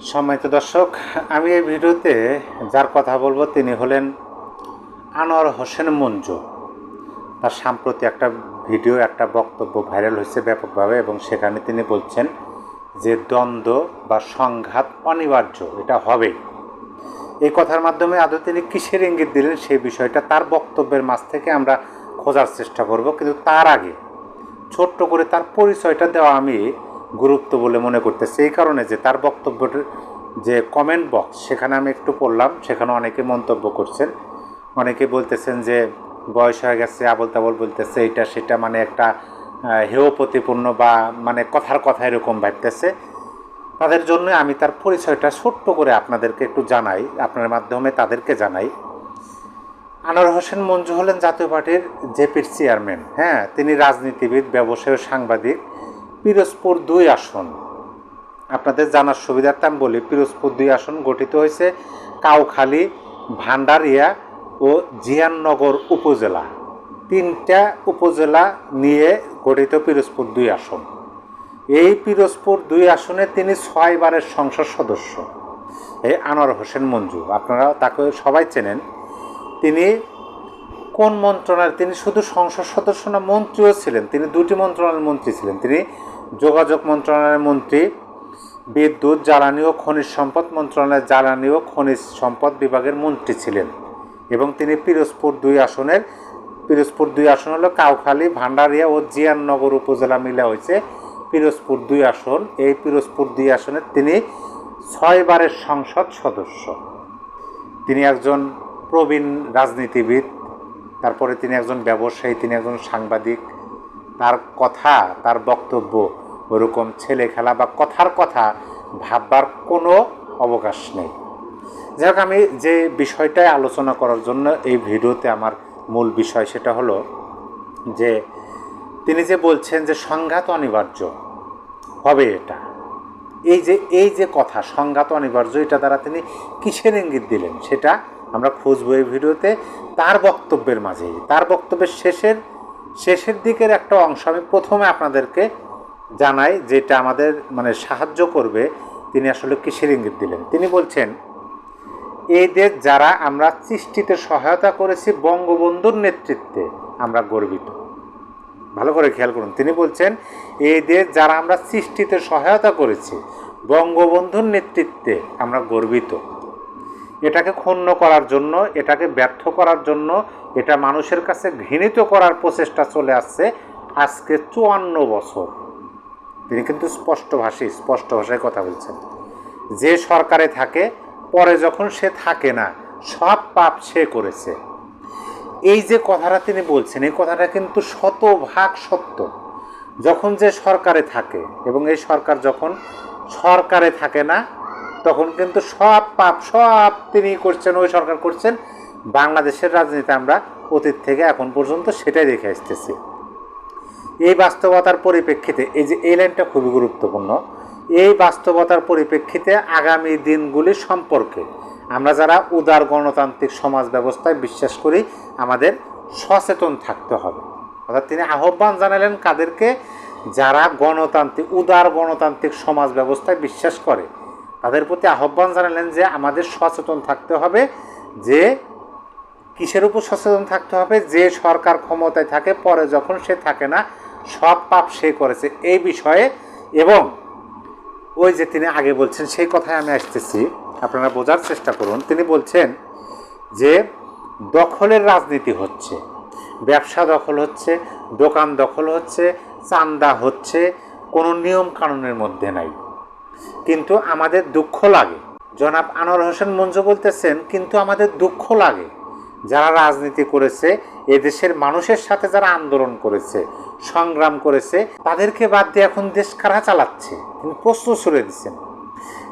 সম্মানিত দর্শক, আমি এই ভিডিওতে যার কথা বলবো তিনি হলেন আনোয়ার হোসেন মঞ্জু। তার সাম্প্রতি একটা ভিডিও, একটা বক্তব্য ভাইরাল হয়েছে ব্যাপকভাবে, এবং সেখানে তিনি বলছেন যে দ্বন্দ্ব বা সংঘাত অনিবার্য, এটা হবে। এই কথার মাধ্যমে আদৌ তিনি কিসের ইঙ্গিত দিলেন সেই বিষয়টা তার বক্তব্যের মাঝ থেকে আমরা খোঁজার চেষ্টা করব। কিন্তু তার আগে ছোট্ট করে তার পরিচয়টা দেওয়া আমি গুরুত্ব বলে মনে করতেছি, এই কারণে যে তার বক্তব্যের যে কমেন্ট বক্স সেখানে আমি একটু পড়লাম, সেখানে অনেকে মন্তব্য করছেন। অনেকে বলতেছেন যে বয়স হয়ে গেছে, আবল তাবল বলতেছে, এটা সেটা, মানে একটা হেয় প্রতিপূর্ণ বা মানে কথার কথা এরকম ভাবতেছে। তাদের জন্য আমি তার পরিচয়টা ছোট্ট করে আপনাদেরকে একটু জানাই, আপনার মাধ্যমে তাদেরকে জানাই। আনোয়ার হোসেন মঞ্জু হলেন জাতীয় পার্টির জেপির চেয়ারম্যান। হ্যাঁ, তিনি রাজনীতিবিদ, ব্যবসায়ী, সাংবাদিক। পিরোজপুর 2 আসন, আপনাদের জানার সুবিধার্থে আমি বলি, পিরোজপুর 2 আসন গঠিত হয়েছে কাউখালী, ভান্ডারিয়া ও জিয়াননগর উপজেলা, 3টা উপজেলা নিয়ে গঠিত পিরোজপুর 2 আসন। এই পিরোজপুর 2 আসনে তিনি 6 বারের সংসদ সদস্য। এই আনোয়ার হোসেন মঞ্জু, আপনারা তাকে সবাই চেনেন। তিনি কোন মন্ত্রণালয়, তিনি শুধু সংসদ সদস্য না, মন্ত্রীও ছিলেন। তিনি 2টি মন্ত্রণালয়ের মন্ত্রী ছিলেন। তিনি যোগাযোগ মন্ত্রণালয়ের মন্ত্রী, বিদ্যুৎ, জ্বালানি ও খনিজ সম্পদ মন্ত্রণালয়ের জ্বালানি ও খনিজ সম্পদ বিভাগের মন্ত্রী ছিলেন। এবং তিনি পিরোজপুর 2 আসন হলো কাউখালী, ভান্ডারিয়া ও জিয়াননগর উপজেলা মিলে হয়েছে পিরোজপুর 2 আসন। এই পিরোজপুর 2 আসনের তিনি 6 বারের সংসদ সদস্য। তিনি একজন প্রবীণ রাজনীতিবিদ, তারপরে তিনি একজন ব্যবসায়ী, তিনি একজন সাংবাদিক। তার কথা, তার বক্তব্য ওরকম ছেলে খেলা বা কথার কথা ভাববার কোনো অবকাশ নেই। যাই হোক, আমি যে বিষয়টাই আলোচনা করার জন্য এই ভিডিওতে আমার মূল বিষয়, সেটা হলো যে তিনি যে বলছেন যে সংঘাত অনিবার্য হবে, এটা এই যে কথা সংঘাত অনিবার্য, এটা দ্বারা তিনি কিসের ইঙ্গিত দিলেন সেটা আমরা খুঁজবো এই ভিডিওতে। তার বক্তব্যের মাঝেই, তার বক্তব্যের শেষের দিকের একটা অংশ আমি প্রথমে আপনাদেরকে জানাই, যেটা আমাদের মানে সাহায্য করবে তিনি আসলে কিসের ইঙ্গিত দিলেন। তিনি বলছেন, এই দেশ যারা আমরা সৃষ্টিতে সহায়তা করেছি বঙ্গবন্ধুর নেতৃত্বে আমরা গর্বিত। ভালো করে খেয়াল করুন, তিনি বলছেন এই দেশ যারা আমরা সৃষ্টিতে সহায়তা করেছি বঙ্গবন্ধুর নেতৃত্বে আমরা গর্বিত। এটাকে ক্ষুণ্ণ করার জন্য, এটাকে ব্যর্থ করার জন্য, এটা মানুষের কাছে ঘৃণিত করার প্রচেষ্টা চলে আসছে আজকে 54 বছর। তিনি কিন্তু স্পষ্ট ভাষায় কথা বলছেন। যে সরকারে থাকে, পরে যখন সে থাকে না, সব পাপ সে করেছে। এই যে কথাটা তিনি বলছেন, এই কথাটা কিন্তু শতভাগ সত্য। যখন যে সরকারে থাকে এবং এই সরকার যখন সরকারে থাকে না, তখন কিন্তু সব পাপ সব তিনি করছেন, ওই সরকার করছেন। বাংলাদেশের রাজনীতি আমরা অতীত থেকে এখন পর্যন্ত সেটাই দেখে আসতেছি। এই বাস্তবতার পরিপ্রেক্ষিতে এই লাইনটা খুবই গুরুত্বপূর্ণ। এই বাস্তবতার পরিপ্রেক্ষিতে আগামী দিনগুলি সম্পর্কে আমরা যারা উদার গণতান্ত্রিক সমাজ ব্যবস্থায় বিশ্বাস করি, আমাদের সচেতন থাকতে হবে। অর্থাৎ তিনি আহ্বান জানালেন কাদেরকে? যারা উদার গণতান্ত্রিক সমাজ ব্যবস্থায় বিশ্বাস করে, তাদের প্রতি আহ্বান জানালেন যে আমাদের সচেতন থাকতে হবে। যে কিসের উপর সচেতন থাকতে হবে? যে সরকার ক্ষমতায় থাকে, পরে যখন সে থাকে না, সব পাপ সে করেছে, এই বিষয়ে। এবং ওই যে তিনি আগে বলছেন, সেই কথায় আমি আসতেছি, আপনারা বোঝার চেষ্টা করুন। তিনি বলছেন যে দখলের রাজনীতি হচ্ছে, ব্যবসা দখল হচ্ছে, দোকান দখল হচ্ছে, চাঁদা হচ্ছে, কোনো নিয়ম কানুনের মধ্যে নাই। কিন্তু আমাদের দুঃখ লাগে, জনাব আনোয়ার হোসেন মঞ্জু বলতেছেন, কিন্তু আমাদের দুঃখ লাগে যারা রাজনীতি করেছে, এদেশের মানুষের সাথে যারা আন্দোলন করেছে, সংগ্রাম করেছে, তাদেরকে বাদ দিয়ে এখন দেশ কারা চালাচ্ছে। তিনি প্রশ্ন ছুড়ে দিচ্ছেন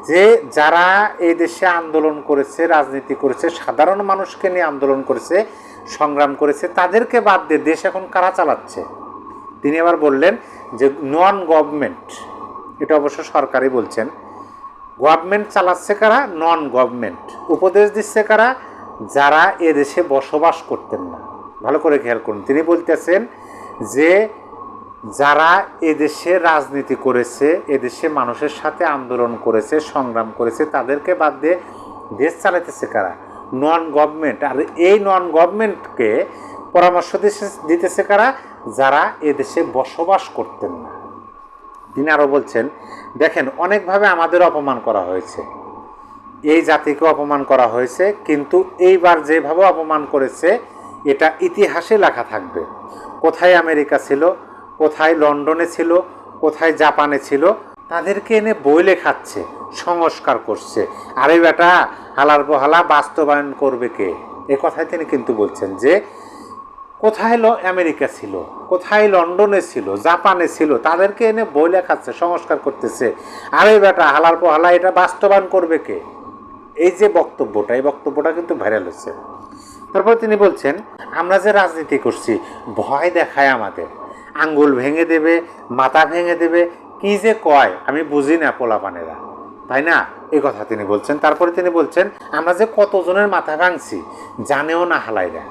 যে যারা এই দেশে আন্দোলন করেছে, রাজনীতি করেছে, সাধারণ মানুষকে নিয়ে আন্দোলন করেছে, সংগ্রাম করেছে, তাদেরকে বাদ দিয়ে দেশ এখন কারা চালাচ্ছে। তিনি আবার বললেন যে নন গভর্নমেন্ট, এটা অবশ্য সরকারই বলছেন, গভর্নমেন্ট চালাচ্ছে কারা? Non government. উপদেশ দিচ্ছে কারা? যারা এদেশে বসবাস করতেন না। ভালো করে খেয়াল করুন, তিনি বলতেছেন যে যারা এদেশে রাজনীতি করেছে, এদেশে মানুষের সাথে আন্দোলন করেছে, সংগ্রাম করেছে, তাদেরকে বাদ দিয়ে দেশ চালাইতেছে কারা? Non government. আর এই নন গভর্নমেন্টকে পরামর্শ দিতেছে কারা? যারা এদেশে বসবাস করতেন না। তিনি আরও বলছেন, দেখেন অনেকভাবে আমাদের অপমান করা হয়েছে, এই জাতিকে অপমান করা হয়েছে, কিন্তু এইবার যেভাবে অপমান করেছে এটা ইতিহাসে লেখা থাকবে। কোথায় আমেরিকা ছিল, কোথায় লন্ডনে ছিল, কোথায় জাপানে ছিল, তাদেরকে এনে বই লেখাচ্ছে, সংস্কার করছে। আরে বেটা, হালার বহালা বাস্তবায়ন করবে কে? এ কথাই তিনি কিন্তু বলছেন যে কোথায় আমেরিকা ছিল, কোথায় লন্ডনে ছিল, জাপানে ছিল, তাদেরকে এনে বই লেখাচ্ছে, সংস্কার করতেছে। আরে বেটা, হালার বহালা এটা বাস্তবায়ন করবে কে? এই যে বক্তব্যটা, এই বক্তব্যটা কিন্তু ভাইরাল হচ্ছে। তারপর তিনি বলছেন, আমরা যে রাজনীতি করছি, ভয় দেখায় আমাদের, আঙ্গুল ভেঙে দেবে, মাথা ভেঙে দেবে, কি যে কয় আমি বুঝি না পোলাপানেরা, তাই না? এই কথা তিনি বলছেন। তারপরে তিনি বলছেন, আমরা যে কতজনের মাথা ভাঙছি জানেও না হালাইরা,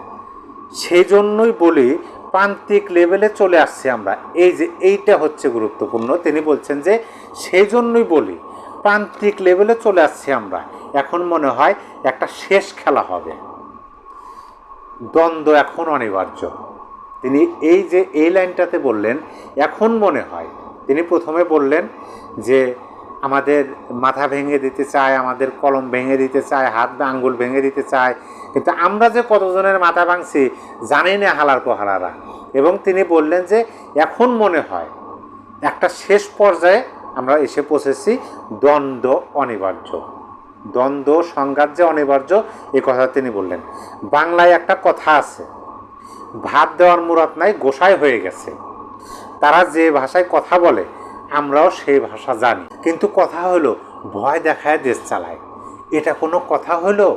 সেই জন্যই বলি প্রান্তিক লেভেলে চলে আসছি আমরা। এই যে এইটা হচ্ছে গুরুত্বপূর্ণ। তিনি বলছেন যে সেই জন্যই বলি প্রান্তিক লেভেলে চলে আসছি আমরা, এখন মনে হয় একটা শেষ খেলা হবে, দ্বন্দ্ব এখন অনিবার্য। তিনি এই যে এই লাইনটাতে বললেন এখন মনে হয়, তিনি প্রথমে বললেন যে আমাদের মাথা ভেঙে দিতে চায়, আমাদের কলম ভেঙে দিতে চায়, হাত আঙ্গুল ভেঙে দিতে চায়, কিন্তু আমরা যে কতজনের মাথা ভাঙছি জানি না হালার পোহালারা। এবং তিনি বললেন যে এখন মনে হয় একটা শেষ পর্যায়ে আমরা এসে পৌঁছেছি, দ্বন্দ্ব অনিবার্য, দ্বন্দ্ব সংঘাত যে অনিবার্য, এ কথা তিনি বললেন। বাংলায় একটা কথা আছে, ভাত দেওয়ার মুরাদ নাই, গোসাই হয়ে গেছে। তারা যে ভাষায় কথা বলে আমরাও সেই ভাষা জানি, কিন্তু কথা হলো ভয় দেখায় দেশ চালায়, এটা কোনো কথা হলো?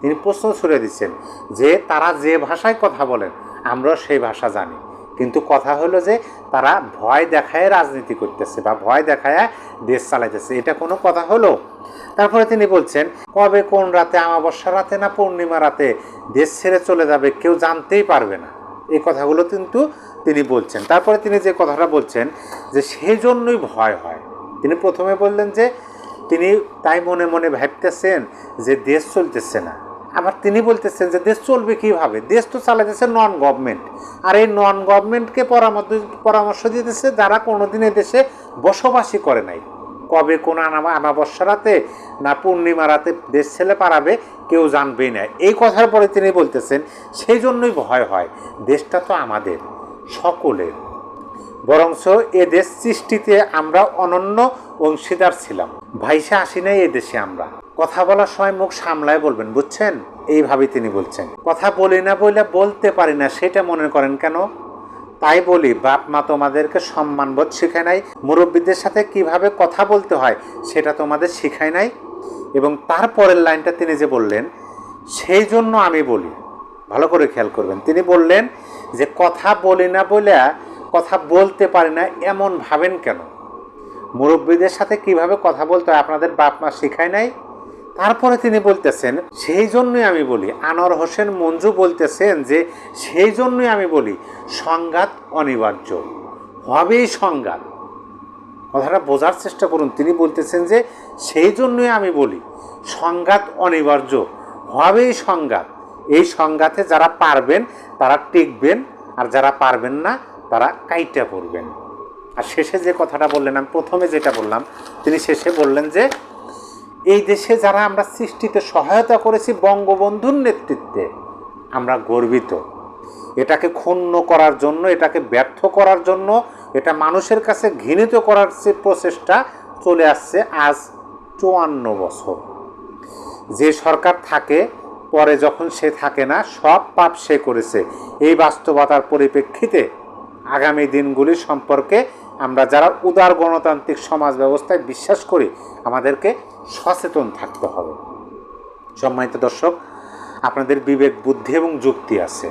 তিনি প্রশ্ন ছুড়ে দিচ্ছেন যে তারা যে ভাষায় কথা বলেন আমরাও সেই ভাষা জানি, কিন্তু কথা হলো যে তারা ভয় দেখায় রাজনীতি করতেছে বা ভয় দেখায় দেশ চালাইতেছে, এটা কোনো কথা হলো? তারপরে তিনি বলছেন, কবে কোন রাতে, অমাবস্যা রাতে না পূর্ণিমা রাতে দেশ ছেড়ে চলে যাবে কেউ জানতেই পারবে না। এই কথাগুলো কিন্তু তিনি বলছেন। তারপরে তিনি যে কথাটা বলছেন যে সেই জন্যই ভয় হয়। তিনি প্রথমে বললেন যে তিনি তাই মনে মনে ভাবতেছেন যে দেশ চলতেছে না, আবার তিনি বলতেছেন যে দেশ চলবে কীভাবে, দেশ তো চালাতেছে নন গভর্নমেন্ট, আর এই নন গভর্নমেন্টকে পরামর্শ দিতেছে যারা কোনোদিন দেশে বসবাসই করে নাই। কবে কোন অমাবস্যা রাতে না পূর্ণিমা রাতে দেশ ছেলে পারাবে কেউ জানবেই না। এই কথার পরে তিনি বলতেছেন সেই জন্যই ভয় হয়, দেশটা তো আমাদের সকলের, বরঞ্চ এ দেশ সৃষ্টিতে আমরা অনন্য অংশীদার ছিলাম, ভাইসা আসি নাই এ দেশে আমরা। কথা বলার সময় মুখ সামলায় বলবেন, বুঝছেন? এইভাবে তিনি বলছেন। কথা বলি না বলে বলতে পারি না সেটা মনে করেন কেন? তাই বলি, বাপ মা তোমাদেরকে সম্মানবোধ শেখায় নাই, মুরব্বীদের সাথে কিভাবে কথা বলতে হয় সেটা তোমাদের শেখায় নাই। এবং তারপরের লাইনটা তিনি যে বললেন, সেই জন্য আমি বলি, ভালো করে খেয়াল করবেন, তিনি বললেন যে কথা বলি না বলে কথা বলতে পারি না এমন ভাবেন কেন? মুরব্বীদের সাথে কিভাবে কথা বলতে হয় আপনাদের বাপ মা শেখায় নাই? তারপরে তিনি বলতেছেন সেই জন্যই আমি বলি, আনোয়ার হোসেন মঞ্জু বলতেছেন যে সেই জন্যই আমি বলি সংঘাত অনিবার্য, হবেই সংঘাত। কথাটা বোঝার চেষ্টা করুন, তিনি বলতেছেন যে সেই জন্যই আমি বলি সংঘাত অনিবার্য, হবেই সংঘাত। এই সংঘাতে যারা পারবেন তারা টিকবেন, আর যারা পারবেন না তারা কাইটা পড়বেন। আর শেষে যে কথাটা বললেন, আমি প্রথমে যেটা বললাম, তিনি শেষে বললেন যে এই দেশে যারা আমরা সৃষ্টিতে সহায়তা করেছি বঙ্গবন্ধুর নেতৃত্বে আমরা গর্বিত। এটাকে ক্ষুণ্ণ করার জন্য, এটাকে ব্যর্থ করার জন্য, এটা মানুষের কাছে ঘৃণিত করার যে প্রচেষ্টা চলে আসছে আজ 54 বছর। যে সরকার থাকে পরে যখন সে থাকে না, সব পাপ সে করেছে। এই বাস্তবতার পরিপ্রেক্ষিতে আগামী দিনগুলি সম্পর্কে আমরা যারা উদার গণতান্ত্রিক সমাজ ব্যবস্থায় বিশ্বাস করি আমাদেরকে সচেতন থাকতে হবে। সম্মানিত দর্শক, আপনাদের বিবেক বুদ্ধি এবং যুক্তি আছে,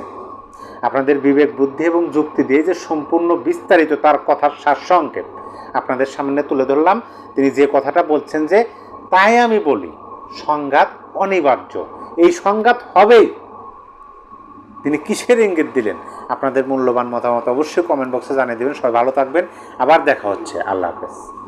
আপনাদের বিবেক বুদ্ধি এবং যুক্তি দিয়ে যে সম্পূর্ণ বিস্তারিত তার কথার সারসংক্ষেপ আপনাদের সামনে তুলে ধরলাম। তিনি যে কথাটা বলছেন যে তাই আমি বলি সংঘাত অনিবার্য, এই সংঘাত হবেই, তিনি কিসের ইঙ্গিত দিলেন? আপনাদের মূল্যবান মতামত অবশ্যই কমেন্ট বক্সে জানিয়ে দেবেন। সবাই ভালো থাকবেন, আবার দেখা হচ্ছে। আল্লাহ হাফেজ।